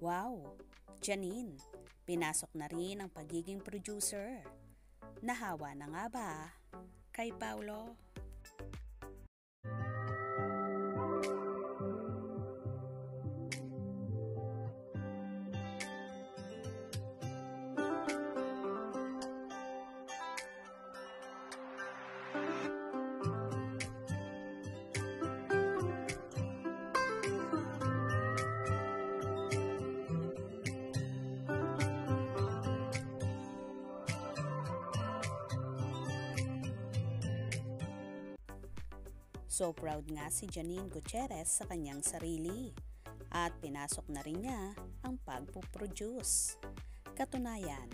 Wow! Janine, pinasok na rin ang pagiging producer. Nahawa na nga ba kay Paulo? So proud nga si Janine Gutierrez sa kanyang sarili at pinasok na rin niya ang pagpuproduce. Katunayan,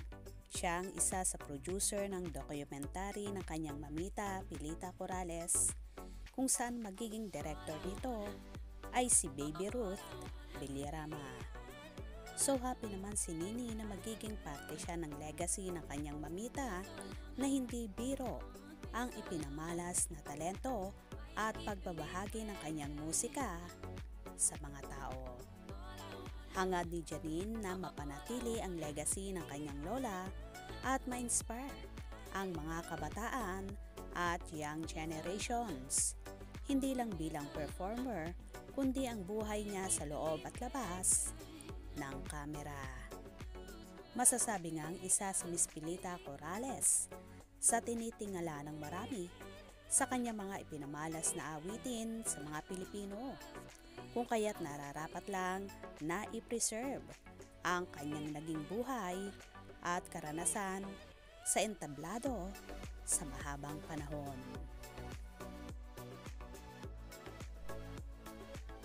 siya ang isa sa producer ng documentary ng kanyang mamita Pilita Corrales kung saan magiging director nito ay si Baby Ruth Villarama. So happy naman si Nini na magiging parte siya ng legacy ng kanyang mamita na hindi biro ang ipinamalas na talento at pagbabahagi ng kanyang musika sa mga tao. Hangad ni Janine na mapanatili ang legacy ng kanyang lola at ma-inspire ang mga kabataan at young generations, hindi lang bilang performer kundi ang buhay niya sa loob at labas ng kamera. Masasabi ngang isa si Miss Pilita Corrales sa tinitingala ng marami sa kanya mga ipinamalas na awitin sa mga Pilipino, kung kaya't nararapat lang na i-preserve ang kanyang naging buhay at karanasan sa entablado sa mahabang panahon.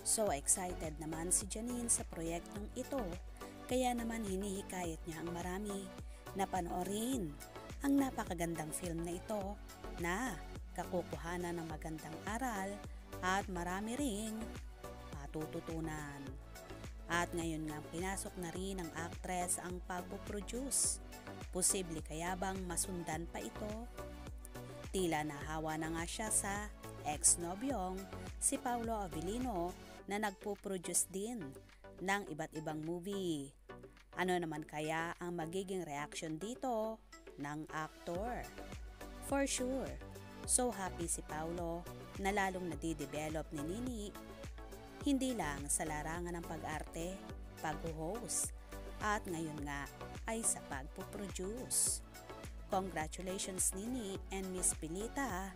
So excited naman si Janine sa proyektong ito, kaya naman hinihikayat niya ang marami na panoorin ang napakagandang film na ito na kakukuhanan ng magandang aral at marami ring matututunan. At ngayon nga pinasok na rin ng actress ang pagpuproduce. Posible kaya bang masundan pa ito? Tila nahawa na nga siya sa ex-nobyong si Paulo Avellino na nagpo-produce din ng iba't ibang movie. Ano naman kaya ang magiging reaction dito ng aktor? For sure, so happy si Paulo na lalong nadidevelop ni Nini, hindi lang sa larangan ng pag-arte, pag-host, at ngayon nga ay sa pagpuproduce. Congratulations Nini and Miss Pilita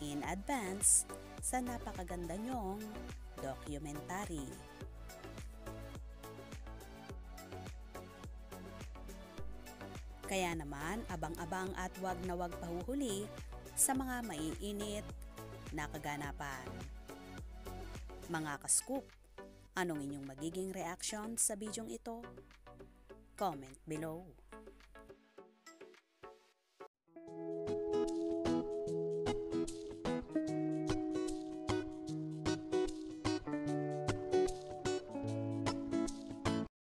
in advance sa napakaganda nyong documentary. Kaya naman, abang-abang at wag na wag pahuhuli sa mga maiinit na kaganapan. Mga ka-scoop, anong inyong magiging reaction sa bidyong ito? Comment below.